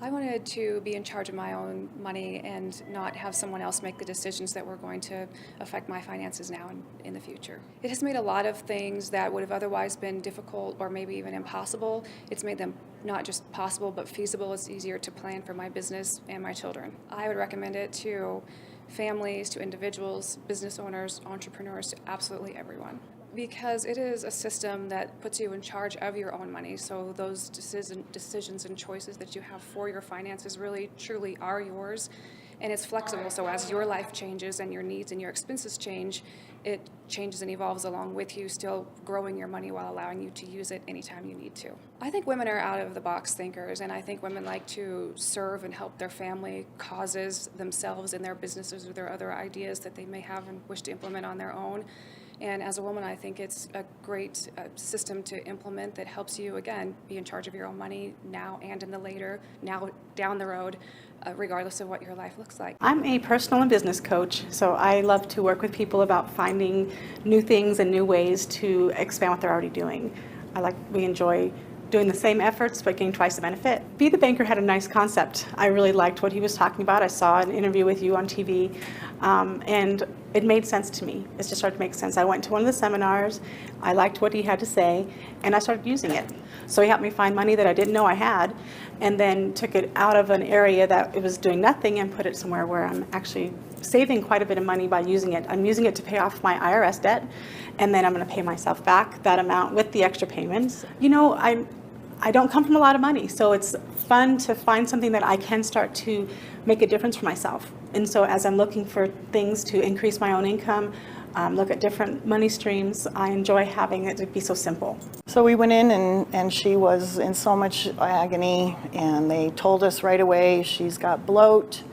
I wanted to be in charge of my own money and not have someone else make the decisions that were going to affect my finances now and in the future. It has made a lot of things that would have otherwise been difficult or maybe even impossible. It's made them not just possible but feasible. It's easier to plan for my business and my children. I would recommend it to families, to individuals, business owners, entrepreneurs, to absolutely everyone. Because it is a system that puts you in charge of your own money. So those decisions and choices that you have for your finances really, truly are yours. And it's flexible. So as your life changes and your needs and your expenses change, it changes and evolves along with you, still growing your money while allowing you to use it anytime you need to. I think women are out of the box thinkers, and I think women like to serve and help their family causes themselves and their businesses or their other ideas that they may have and wish to implement on their own. And as a woman, I think it's a great system to implement that helps you, again, be in charge of your own money now and in the later, now down the road, regardless of what your life looks like. I'm a personal and business coach, so I love to work with people about finding new things and new ways to expand what they're already doing. We enjoy doing the same efforts but getting twice the benefit. Be the Banker had a nice concept. I really liked what he was talking about. I saw an interview with you on TV, and it made sense to me. It just started to make sense. I went to one of the seminars, I liked what he had to say, and I started using it. So he helped me find money that I didn't know I had, and then took it out of an area that it was doing nothing and put it somewhere where I'm actually saving quite a bit of money by using it. I'm using it to pay off my IRS debt, and then I'm going to pay myself back that amount with the extra payments. You know, I don't come from a lot of money, so it's fun to find something that I can start to make a difference for myself. And so as I'm looking for things to increase my own income, look at different money streams, I enjoy having it to be so simple. So we went in and she was in so much agony, and they told us right away she's got bloat,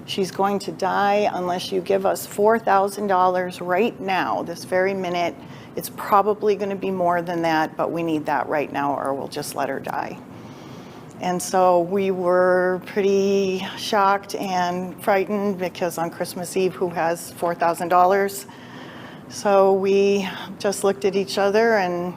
she's going to die unless you give us $4,000 right now, this very minute. It's probably going to be more than that, but we need that right now or we'll just let her die. And so we were pretty shocked and frightened because on Christmas Eve, who has $4,000? So we just looked at each other and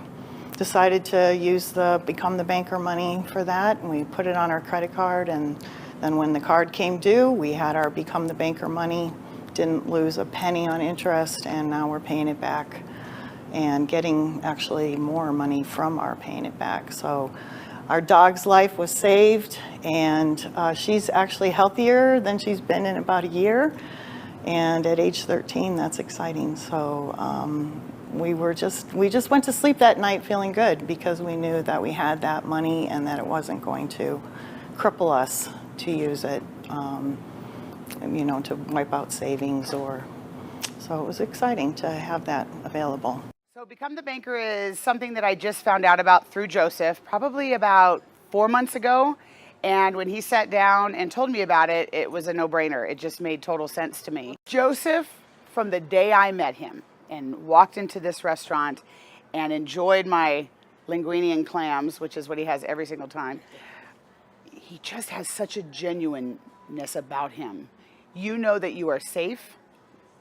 decided to use the Become the Banker money for that. And we put it on our credit card. And then when the card came due, we had our Become the Banker money, didn't lose a penny on interest, and now we're paying it back and getting actually more money from our paying it back. So our dog's life was saved, and she's actually healthier than she's been in about a year. And at age 13, that's exciting. So we just went to sleep that night feeling good because we knew that we had that money and that it wasn't going to cripple us to use it, to wipe out savings or. So it was exciting to have that available. So Become the Banker is something that I just found out about through Joseph, probably about 4 months ago. And when he sat down and told me about it, it was a no-brainer. It just made total sense to me. Joseph, from the day I met him and walked into this restaurant and enjoyed my linguine and clams, which is what he has every single time, he just has such a genuineness about him. You know that you are safe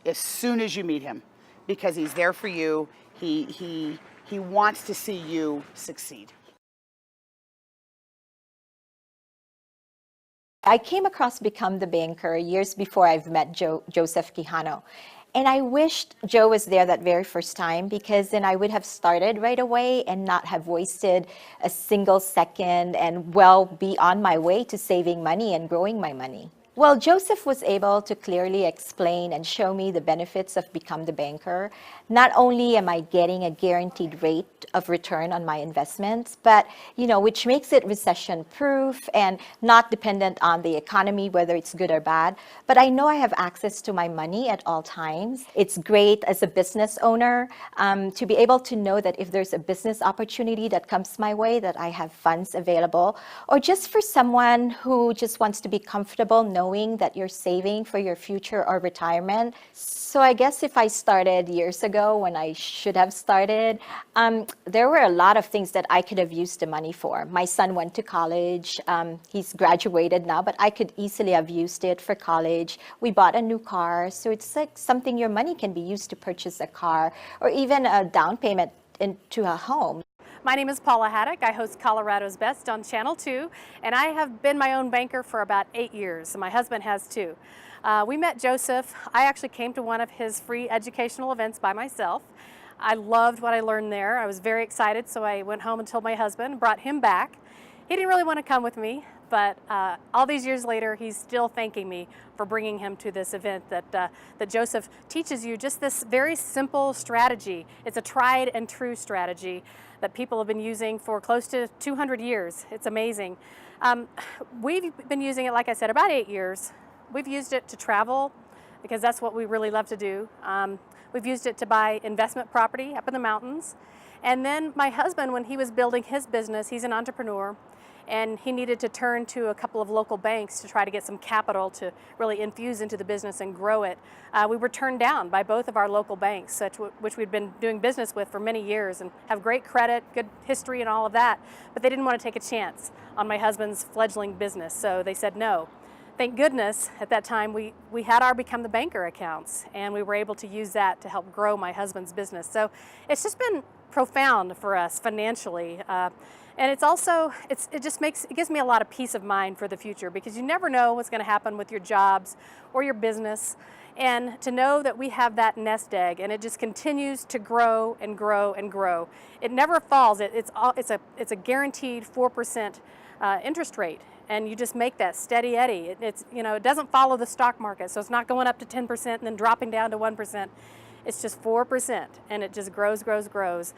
as soon as you meet him because he's there for you. He wants to see you succeed. I came across Become the Banker years before I've met Joseph Quijano. And I wished Joe was there that very first time because then I would have started right away and not have wasted a single second and be on my way to saving money and growing my money. Well, Joseph was able to clearly explain and show me the benefits of Become the Banker. Not only am I getting a guaranteed rate of return on my investments, but, which makes it recession-proof and not dependent on the economy, whether it's good or bad. But I know I have access to my money at all times. It's great as a business owner to be able to know that if there's a business opportunity that comes my way, that I have funds available, or just for someone who just wants to be comfortable knowing that you're saving for your future or retirement. So I guess if I started years ago when I should have started, there were a lot of things that I could have used the money for. My son went to college. He's graduated now, but I could easily have used it for college. We bought a new car. So it's like something your money can be used to purchase a car or even a down payment into a home. My name is Paula Haddock. I host Colorado's Best on Channel 2, and I have been my own banker for about 8 years. My husband has too. We met Joseph. I actually came to one of his free educational events by myself. I loved what I learned there. I was very excited, so I went home and told my husband, brought him back. He didn't really want to come with me, but all these years later, he's still thanking me for bringing him to this event that Joseph teaches you just this very simple strategy. It's a tried and true strategy that people have been using for close to 200 years. It's amazing. We've been using it, like I said, about 8 years. We've used it to travel because that's what we really love to do. We've used it to buy investment property up in the mountains. And then my husband, when he was building his business, he's an entrepreneur, and he needed to turn to a couple of local banks to try to get some capital to really infuse into the business and grow it. We were turned down by both of our local banks, which we'd been doing business with for many years and have great credit, good history and all of that, but they didn't want to take a chance on my husband's fledgling business, so they said no. Thank goodness at that time we had our Become the Banker accounts, and we were able to use that to help grow my husband's business. So it's just been profound for us financially. And it's also, it gives me a lot of peace of mind for the future, because you never know what's going to happen with your jobs or your business. And to know that we have that nest egg and it just continues to grow and grow and grow. It never falls. It's a guaranteed 4% interest rate. And you just make that steady eddy. It doesn't follow the stock market, so it's not going up to 10% and then dropping down to 1%. It's just 4%, and it just grows, grows, grows.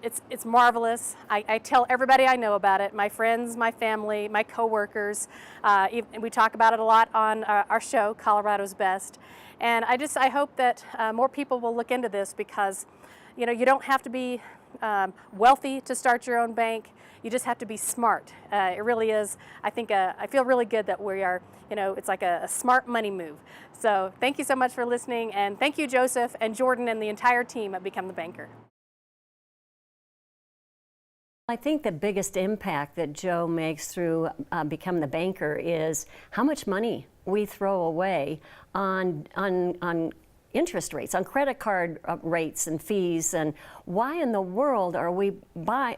It's marvelous. I tell everybody I know about it, my friends, my family, my coworkers. We talk about it a lot on our show, Colorado's Best. And I hope that more people will look into this, because you don't have to be wealthy to start your own bank. You just have to be smart. It really is. I feel really good that we are, it's like a smart money move. So thank you so much for listening, and thank you, Joseph and Jordan and the entire team at Become the Banker. I think the biggest impact that Joe makes through Become the Banker is how much money we throw away on interest rates, on credit card rates and fees, and why in the world are we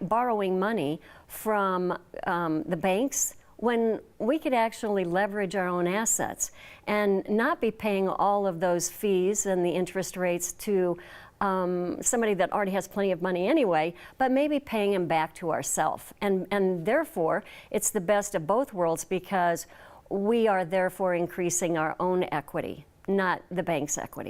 borrowing money from the banks when we could actually leverage our own assets and not be paying all of those fees and the interest rates to somebody that already has plenty of money anyway, but maybe paying them back to ourselves. And therefore, it's the best of both worlds, because we are therefore increasing our own equity, not the bank's equity.